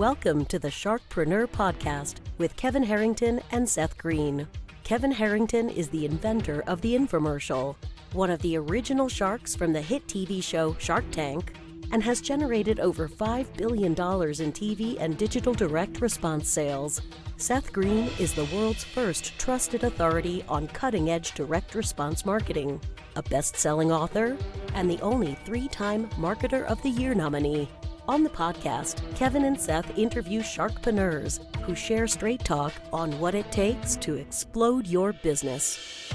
Welcome to the Sharkpreneur podcast with Kevin Harrington and Seth Greene. Kevin Harrington is the inventor of the infomercial, one of the original sharks from the hit TV show Shark Tank, and has generated over $5 billion in TV and digital direct response sales. Seth Greene is the world's first trusted authority on cutting-edge direct response marketing, a best-selling author, and the only 3-time Marketer of the Year nominee. On the podcast, Kevin and Seth interview sharkpreneurs who share straight talk on what it takes to explode your business.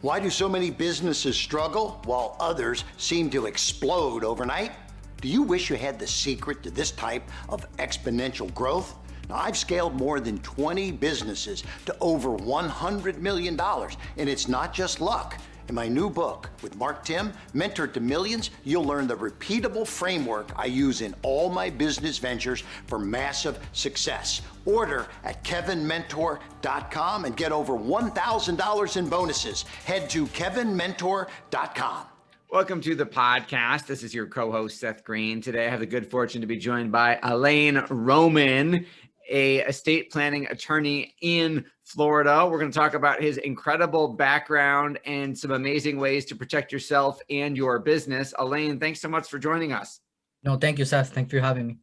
Why do so many businesses struggle while others seem to explode overnight? Do you wish you had the secret to this type of exponential growth? Now, I've scaled more than 20 businesses to over $100 million, and it's not just luck. In my new book with Mark Tim, Mentor to Millions, you'll learn the repeatable framework I use in all my business ventures for massive success. Order at kevinmentor.com and get over $1,000 in bonuses. Head to kevinmentor.com. Welcome to the podcast. This is your co-host, Seth Greene. Today, I have the good fortune to be joined by Alain Roman, a estate planning attorney in Florida. We're going to talk about his incredible background and some amazing ways to protect yourself and your business. Alain, thanks so much for joining us. No, thank you, Seth. Thank you for having me.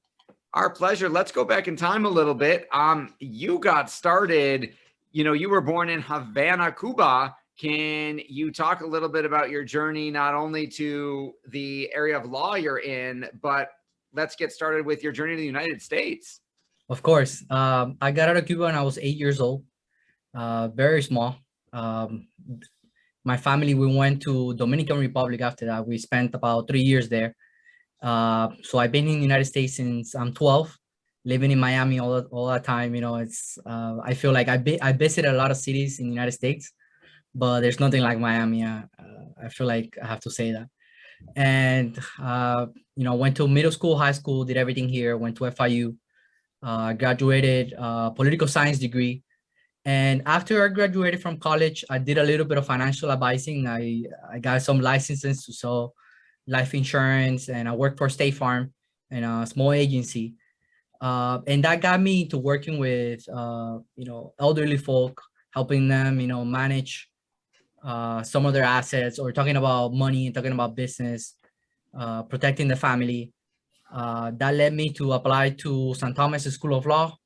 Our pleasure. Let's go back in time a little bit. You got started, you were born in Havana, Cuba. Can you talk a little bit about your journey, not only to the area of law you're in, but let's get started with your journey to the United States. Of course. I got out of Cuba when I was 8 years old, very small. My family, we went to Dominican Republic after that. We spent about 3 years there. So I've been in the United States since I'm 12, living in Miami all that time. I feel like I visited a lot of cities in the United States, but there's nothing like Miami. I feel like I have to say that. And, went to middle school, high school, did everything here, went to FIU. Graduated political science degree. And after I graduated from college, I did a little bit of financial advising. I got some licenses to sell life insurance, and I worked for State Farm and a small agency. And that got me into working with, elderly folk, helping them, manage some of their assets, or talking about money, talking about business, protecting the family. That led me to apply to St. Thomas School of Law.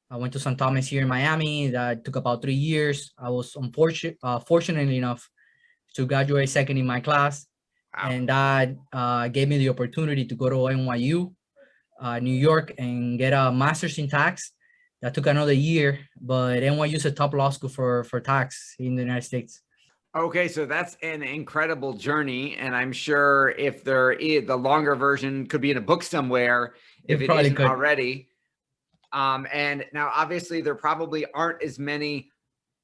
I went to St. Thomas here in Miami. That took about 3 years. I was fortunate enough to graduate second in my class. Wow. And that gave me the opportunity to go to NYU, New York, and get a master's in tax. That took another year, but NYU is a top law school for tax in the United States. Okay, so that's an incredible journey, and I'm sure if there is, the longer version could be in a book somewhere, if it isn't already. And now, obviously, there probably aren't as many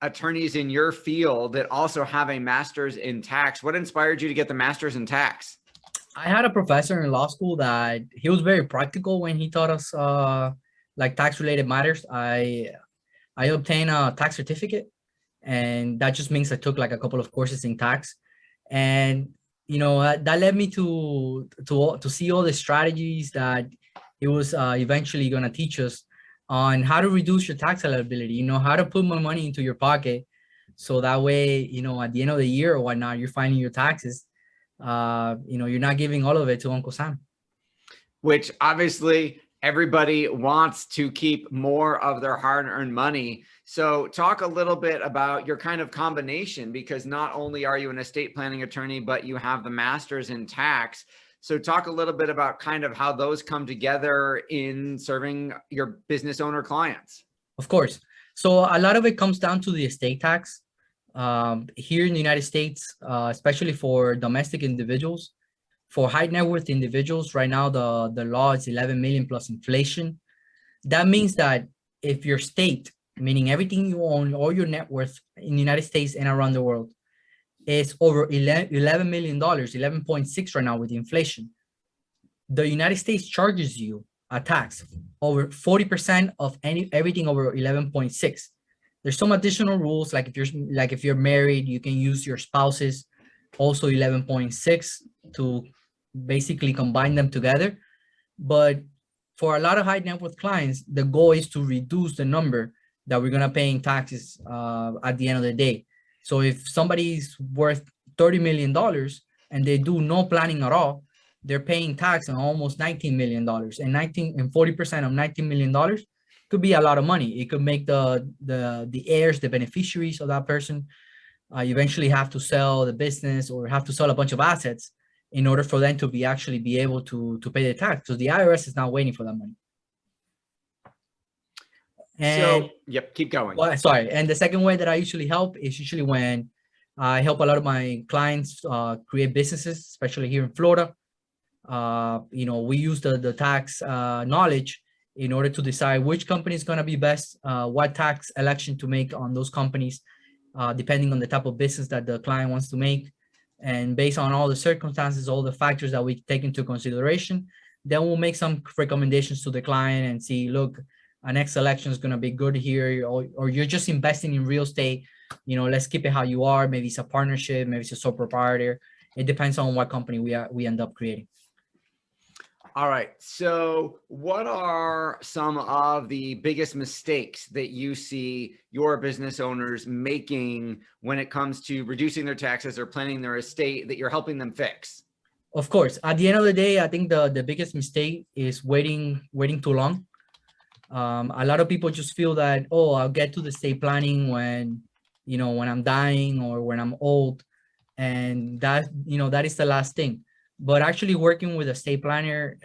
attorneys in your field that also have a master's in tax. What inspired you to get the master's in tax? I had a professor in law school that he was very practical when he taught us like tax-related matters. I obtained a tax certificate. And that just means I took like a couple of courses in tax, and that led me to see all the strategies that it was eventually going to teach us on how to reduce your tax liability. How to put more money into your pocket, so that way at the end of the year or whatnot, you're finding your taxes. You're not giving all of it to Uncle Sam. Which obviously everybody wants to keep more of their hard-earned money. So talk a little bit about your kind of combination, because not only are you an estate planning attorney, but you have the master's in tax. So talk a little bit about kind of how those come together in serving your business owner clients. Of course. So a lot of it comes down to the estate tax. Here in the United States, especially for domestic individuals, for high net worth individuals, right now, the law is 11 million plus inflation. That means that if your state, meaning everything you own, all your net worth in the United States and around the world, is over $11 million, 11.6 right now with inflation, the United States charges you a tax over 40% of everything over 11.6. There's some additional rules, like if you're married, you can use your spouse's also 11.6 to basically combine them together. But for a lot of high net worth clients, the goal is to reduce the number that we're gonna pay in taxes at the end of the day. So if somebody's worth $30 million and they do no planning at all, they're paying tax on almost $19 million, and 40% of $19 million could be a lot of money. It could make the heirs, the beneficiaries of that person, eventually have to sell the business or have to sell a bunch of assets in order for them to be able to pay the tax, because the IRS is not waiting for that money. And so, yep, keep going. well, sorry. And the second way that I usually help is usually when I help a lot of my clients create businesses, especially here in Florida. We use the tax knowledge in order to decide which company is going to be best, what tax election to make on those companies, depending on the type of business that the client wants to make. And based on all the circumstances, all the factors that we take into consideration, then we'll make some recommendations to the client and see, look, our next election is going to be good here, or you're just investing in real estate. Let's keep it how you are. Maybe it's a partnership, maybe it's a sole proprietor. It depends on what company we end up creating. All right. So what are some of the biggest mistakes that you see your business owners making when it comes to reducing their taxes or planning their estate that you're helping them fix? Of course, at the end of the day, I think the biggest mistake is waiting too long. A lot of people just feel that, oh, I'll get to the estate planning when I'm dying or when I'm old. And that is the last thing. But actually working with a estate planner,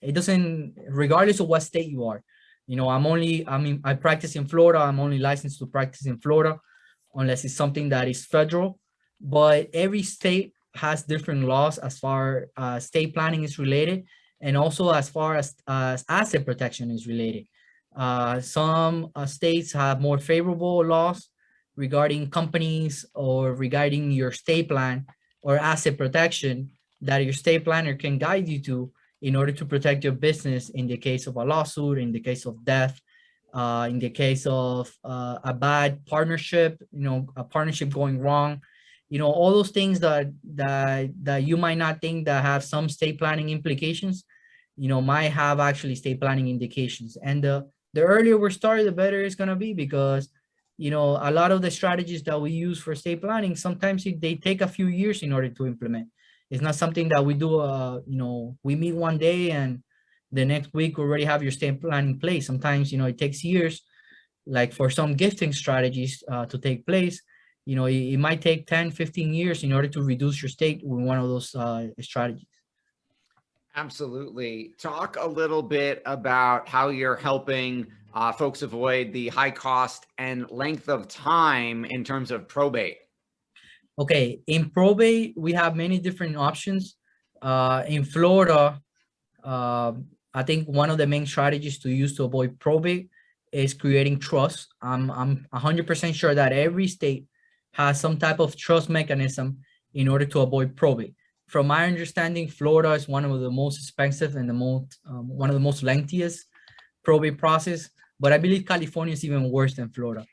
it doesn't, regardless of what state you are, I practice in Florida. I'm only licensed to practice in Florida, unless it's something that is federal. But every state has different laws as far as estate planning is related, and also as far as asset protection is related. Some states have more favorable laws regarding companies or regarding your estate plan or asset protection that your estate planner can guide you to in order to protect your business in the case of a lawsuit, in the case of death, in the case of a bad partnership, a partnership going wrong, all those things that you might not think that have some estate planning implications, might have actually estate planning indications. And the earlier we start, the better it's going to be, because a lot of the strategies that we use for estate planning, sometimes they take a few years in order to implement. It's not something that we do, we meet one day and the next week we already have your estate plan in place. Sometimes, it takes years, like for some gifting strategies to take place. It might take 10, 15 years in order to reduce your estate with one of those strategies. Absolutely. Talk a little bit about how you're helping folks avoid the high cost and length of time in terms of probate. Okay, in probate, we have many different options. In Florida, I think one of the main strategies to use to avoid probate is creating trust. I'm 100% sure that every state has some type of trust mechanism in order to avoid probate. From my understanding, Florida is one of the most expensive and one of the most lengthiest probate process, but I believe California is even worse than Florida,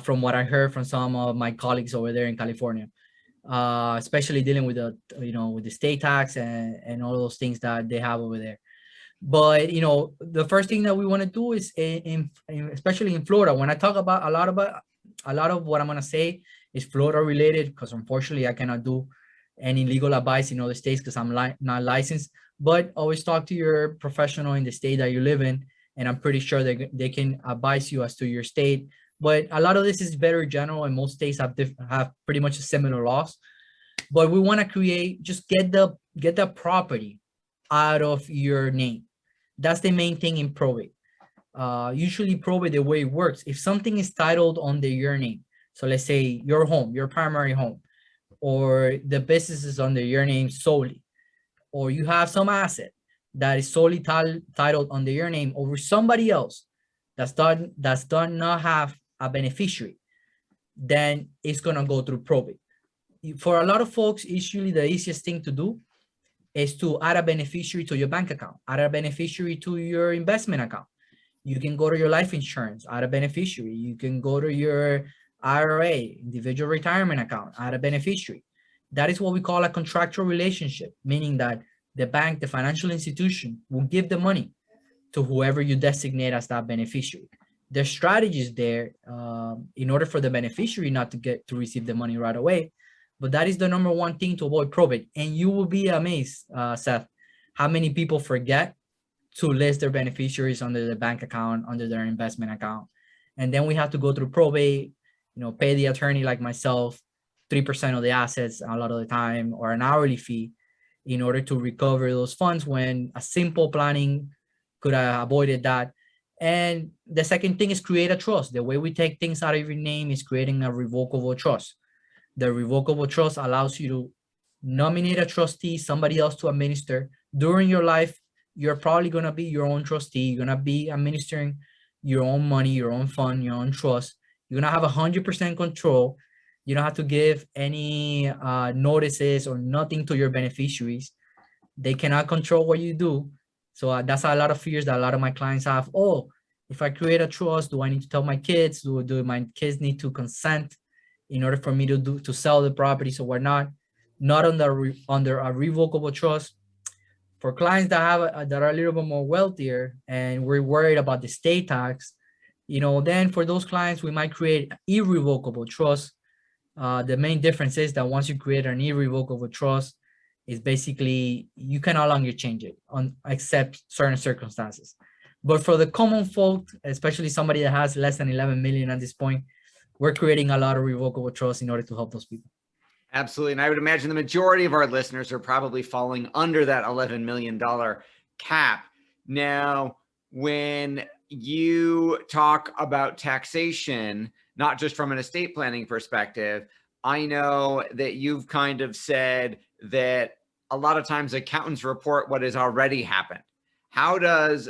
from what I heard from some of my colleagues over there in California, especially dealing with with the state tax and all those things that they have over there. But the first thing that we want to do is especially in Florida, when I talk about a lot of what I'm going to say is Florida related, because unfortunately I cannot do any legal advice in other states because I'm not licensed. But always talk to your professional in the state that you live in, and I'm pretty sure they can advise you as to your state. But a lot of this is very general, and most states have pretty much similar laws. But we want to just get the property out of your name. That's the main thing in probate. Usually probate, the way it works, if something is titled under your name, so let's say your home, your primary home, or the business is under your name solely, or you have some asset that is solely titled under your name over somebody else does not have a beneficiary, then it's going to go through probate. For a lot of folks, usually the easiest thing to do is to add a beneficiary to your bank account, add a beneficiary to your investment account. You can go to your life insurance, add a beneficiary. You can go to your IRA, individual retirement account, add a beneficiary. That is what we call a contractual relationship, meaning that the bank, the financial institution will give the money to whoever you designate as that beneficiary. There's strategies there in order for the beneficiary not to get to receive the money right away. But that is the number one thing to avoid probate. And you will be amazed, Seth, how many people forget to list their beneficiaries under their bank account, under their investment account. And then we have to go through probate, pay the attorney like myself 3% of the assets a lot of the time, or an hourly fee in order to recover those funds, when a simple planning could have avoided that. And the second thing is create a trust. The way we take things out of your name is creating a revocable trust. The revocable trust allows you to nominate a trustee, somebody else to administer. During your life, you're probably going to be your own trustee. You're going to be administering your own money, your own fund, your own trust. You're going to have 100% control. You don't have to give any notices or nothing to your beneficiaries. They cannot control what you do. So that's a lot of fears that a lot of my clients have. Oh, if I create a trust, do I need to tell my kids? Do my kids need to consent in order for me to sell the property? So we're not under a revocable trust. For clients that are a little bit more wealthier and we're worried about the state tax, then for those clients, we might create irrevocable trust. The main difference is that once you create an irrevocable trust, is basically you can no longer change it except certain circumstances. But for the common folk, especially somebody that has less than 11 million at this point, we're creating a lot of revocable trust in order to help those people. Absolutely. And I would imagine the majority of our listeners are probably falling under that $11 million cap. Now, when you talk about taxation, not just from an estate planning perspective, I know that you've kind of said that a lot of times accountants report what has already happened. How does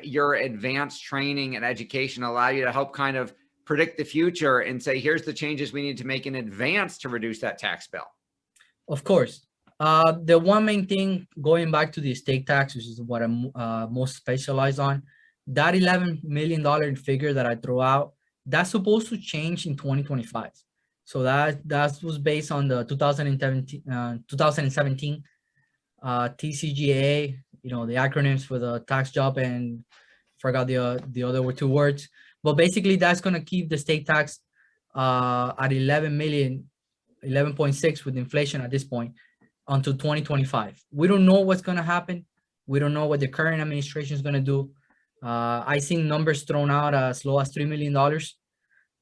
your advanced training and education allow you to help kind of predict the future and say, here's the changes we need to make in advance to reduce that tax bill? Of course. The one main thing, going back to the estate tax, which is what I'm most specialized on, that $11 million figure that I threw out, that's supposed to change in 2025. So that was based on the 2017 TCJA, the acronyms for the tax job, and forgot the other two words. But basically, that's going to keep the state tax at 11.6 with inflation at this point until 2025. We don't know what's going to happen. We don't know what the current administration is going to do. I seen numbers thrown out as low as $3 million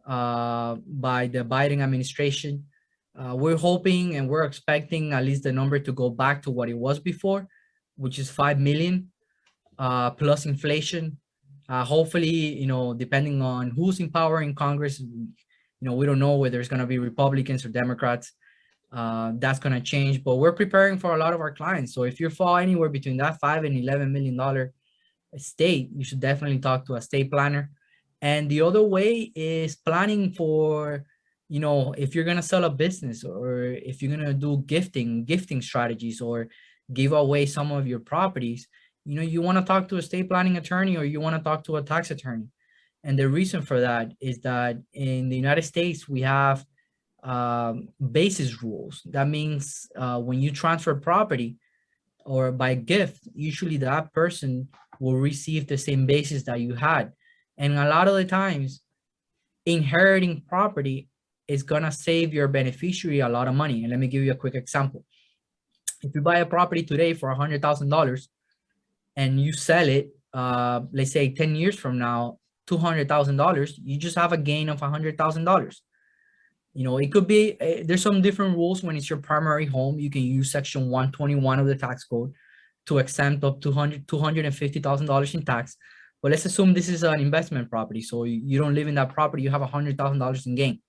by the Biden administration. We're hoping and we're expecting at least the number to go back to what it was before, which is 5 million plus inflation. Hopefully, depending on who's in power in Congress, we don't know whether it's going to be Republicans or Democrats. That's going to change, but we're preparing for a lot of our clients. So if you fall anywhere between that $5 and $11 million estate, you should definitely talk to a estate planner. And the other way is planning for, if you're going to sell a business, or if you're going to do gifting strategies, or give away some of your properties, you want to talk to a estate planning attorney, or you want to talk to a tax attorney. And the reason for that is that in the United States, we have basis rules. That means when you transfer property or by gift, usually that person will receive the same basis that you had. And a lot of the times, inheriting property is going to save your beneficiary a lot of money. And let me give you a quick example. If you buy a property today for $100,000 and you sell it, let's say 10 years from now, $200,000, you just have a gain of $100,000. It could be, there's some different rules. When it's your primary home, you can use section 121 of the tax code to exempt up to $250,000 in tax. But let's assume this is an investment property. So you don't live in that property, you have $100,000 in gain.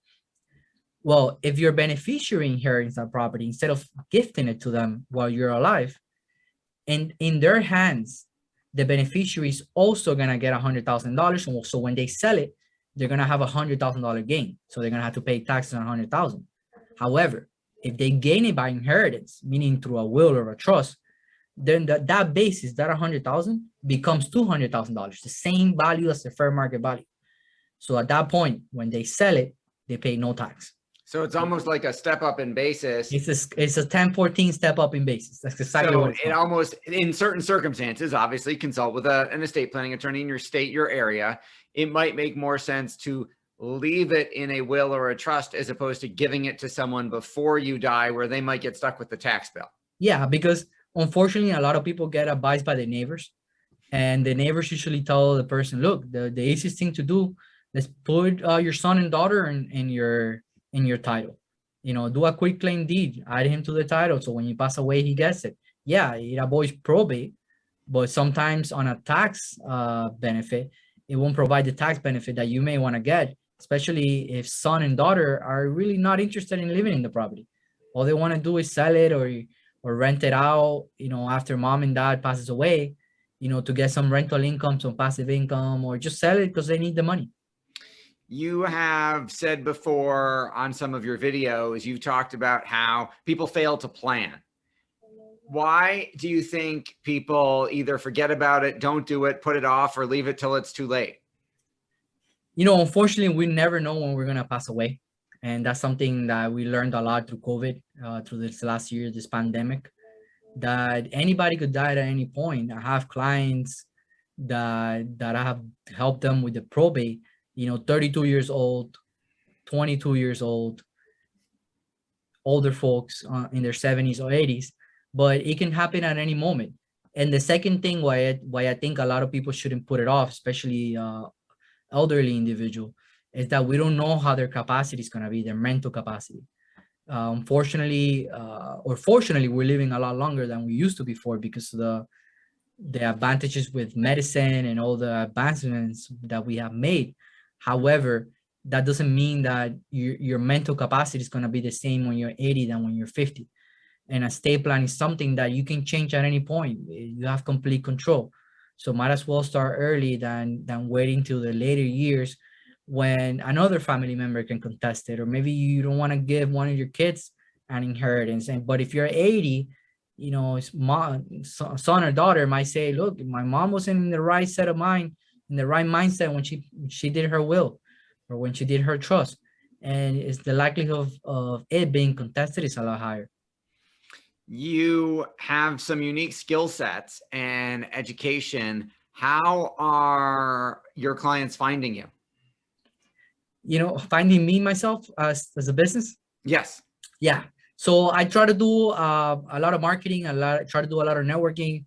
Well, if your beneficiary inherits that property, instead of gifting it to them while you're alive, and in their hands, the beneficiary is also going to get $100,000. And so when they sell it, they're going to have $100,000 gain. So they're going to have to pay taxes on $100,000. However, if they gain it by inheritance, meaning through a will or a trust, then that basis, that $100,000 becomes $200,000, the same value as the fair market value. So at that point, when they sell it, they pay no tax. So it's almost like a step up in basis. It's a 1014 step up in basis. That's exactly So what it's it almost, in certain circumstances, obviously consult with an estate planning attorney in your state, your area. It might make more sense to leave it in a will or a trust as opposed to giving it to someone before you die, where they might get stuck with the tax bill. Yeah, because unfortunately, a lot of people get advised by the neighbors, and the neighbors usually tell the person, look, the easiest thing to do, let's put your son and daughter in your title. You know, do a quick claim deed, add him to the title, so when you pass away, he gets it. Yeah, it avoids probate, but sometimes on a tax benefit, it won't provide the tax benefit that you may want to get, especially if son and daughter are really not interested in living in the property. All they want to do is sell it or rent it out, you know, after mom and dad passes away, you know, to get some rental income, some passive income, or just sell it because they need the money. You have said before on some of your videos, you've talked about how people fail to plan. Why do you think people either forget about it, don't do it, put it off, or leave it till it's too late? You know, unfortunately, we never know when we're going to pass away. And that's something that we learned a lot through COVID, through this last year, this pandemic, that anybody could die at any point. I have clients that I have helped them with the probate, you know, 32 years old, 22 years old, older folks in their 70s or 80s, but it can happen at any moment. And the second thing why I think a lot of people shouldn't put it off, especially elderly individual, is that we don't know how their capacity is going to be, their mental capacity. Unfortunately, or fortunately, we're living a lot longer than we used to before because of the advantages with medicine and all the advancements that we have made. However, that doesn't mean that your mental capacity is going to be the same when you're 80 than when you're 50. And estate plan is something that you can change at any point. You have complete control. So might as well start early than waiting till the later years when another family member can contest it, or maybe you don't want to give one of your kids an inheritance. But if you're 80, you know, son or daughter might say, look, my mom wasn't in the right set of mind, in the right mindset when she did her will or when she did her trust. And it's the likelihood of it being contested is a lot higher. You have some unique skill sets and education. How are your clients finding you? You know, finding me myself as a business? Yes. Yeah. So I try to do a lot of marketing, try to do a lot of networking.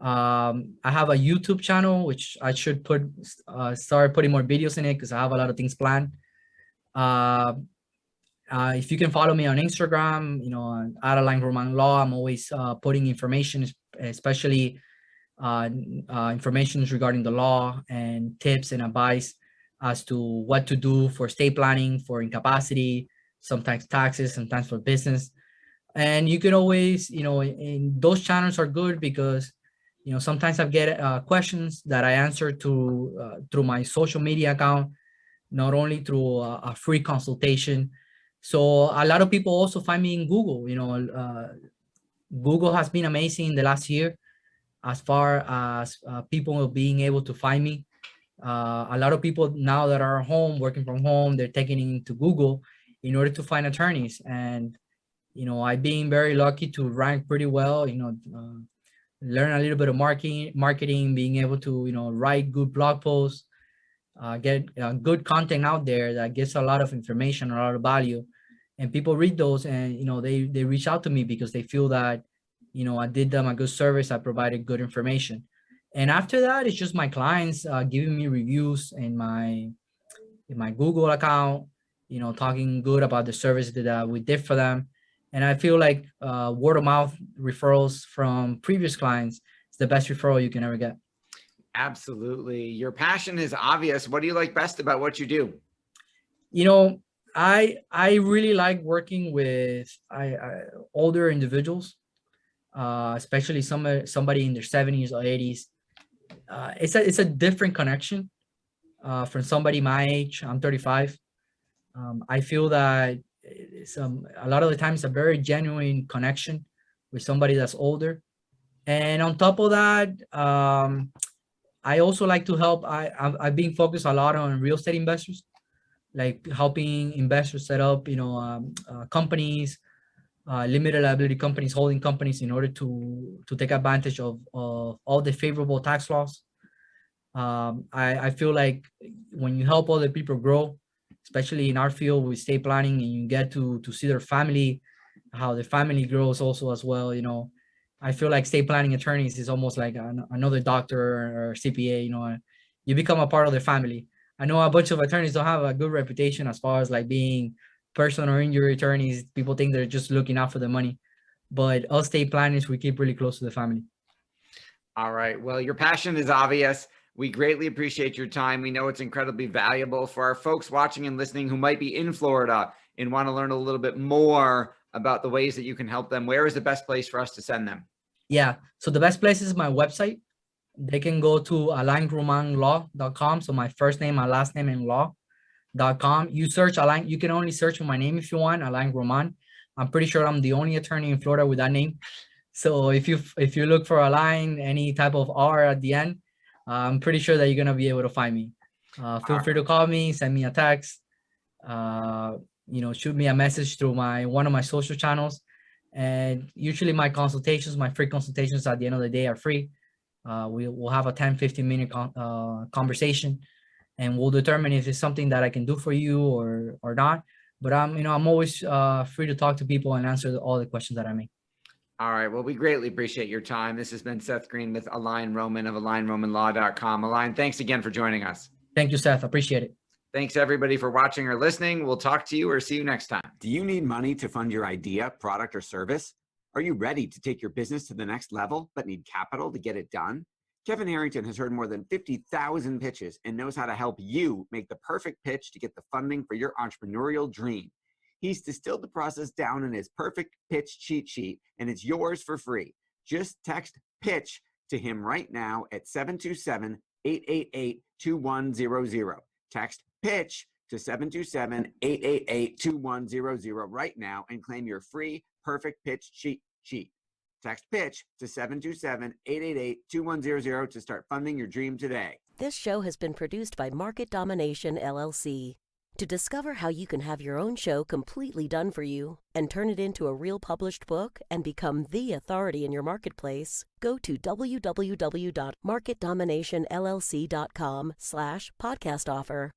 I have a YouTube channel, which I should start putting more videos in it because I have a lot of things planned. If you can follow me on Instagram, you know, at Alain Roman Law, I'm always putting information, especially information regarding the law and tips and advice as to what to do for estate planning, for incapacity, sometimes taxes, sometimes for business. And you can always, you know, in those channels are good because, you know, sometimes I get questions that I answer through my social media account, not only through a free consultation. So a lot of people also find me in Google. You know, Google has been amazing in the last year as far as people being able to find me. A lot of people now that are home, working from home, they're taking it into Google in order to find attorneys. And, you know, I've been very lucky to rank pretty well, you know, learn a little bit of marketing, being able to, you know, write good blog posts, get good content out there that gives a lot of information, a lot of value. And people read those and, you know, they reach out to me because they feel that, you know, I did them a good service. I provided good information. And after that, it's just my clients giving me reviews in my Google account, you know, talking good about the service that we did for them. And I feel like word of mouth referrals from previous clients is the best referral you can ever get. Absolutely. Your passion is obvious. What do you like best about what you do? You know, I really like working with older individuals, especially somebody in their 70s or 80s. It's a different connection from somebody my age. I'm 35. I feel that it's a lot of the time it's a very genuine connection with somebody that's older. And on top of that, I also like to help. I've been focused a lot on real estate investors. like helping investors set up, companies, limited liability companies, holding companies in order to take advantage of all the favorable tax laws. I feel like when you help other people grow, especially in our field with estate planning, and you get to see their family, how the family grows also as well, I feel like estate planning attorneys is almost like another doctor or CPA, you become a part of their family. I know a bunch of attorneys don't have a good reputation as far as like being personal or injury attorneys. People think they're just looking out for the money, but us estate planners, we keep really close to the family. All right. Well, your passion is obvious. We greatly appreciate your time. We know it's incredibly valuable for our folks watching and listening who might be in Florida and want to learn a little bit more about the ways that you can help them. Where is the best place for us to send them? Yeah. So the best place is my website. They can go to alainromanlaw.com. So my first name, my last name, and law.com. You search Alain. You can only search for my name if you want, Alain Roman. I'm pretty sure I'm the only attorney in Florida with that name. So if you look for Alain, any type of R at the end, I'm pretty sure that you're gonna be able to find me. Feel free to call me, send me a text, shoot me a message through one of my social channels. And usually my free consultations at the end of the day are free. We'll have a 10-15 minute conversation, and we'll determine if it's something that I can do for you or not. But I'm always free to talk to people and answer all the questions that I may. All right. Well, we greatly appreciate your time. This has been Seth Greene with Alain Roman of AlainRomanLaw.com. Alain, thanks again for joining us. Thank you, Seth. Appreciate it. Thanks, everybody, for watching or listening. We'll talk to you or see you next time. Do you need money to fund your idea, product, or service? Are you ready to take your business to the next level but need capital to get it done? Kevin Harrington has heard more than 50,000 pitches and knows how to help you make the perfect pitch to get the funding for your entrepreneurial dream. He's distilled the process down in his perfect pitch cheat sheet, and it's yours for free. Just text PITCH to him right now at 727-888-2100. Text PITCH to 727-888-2100 right now and claim your free perfect pitch cheat sheet. Text PITCH to 727-888-2100 to start funding your dream today. This show has been produced by Market Domination, LLC. To discover how you can have your own show completely done for you and turn it into a real published book and become the authority in your marketplace, go to www.marketdominationllc.com/podcast offer.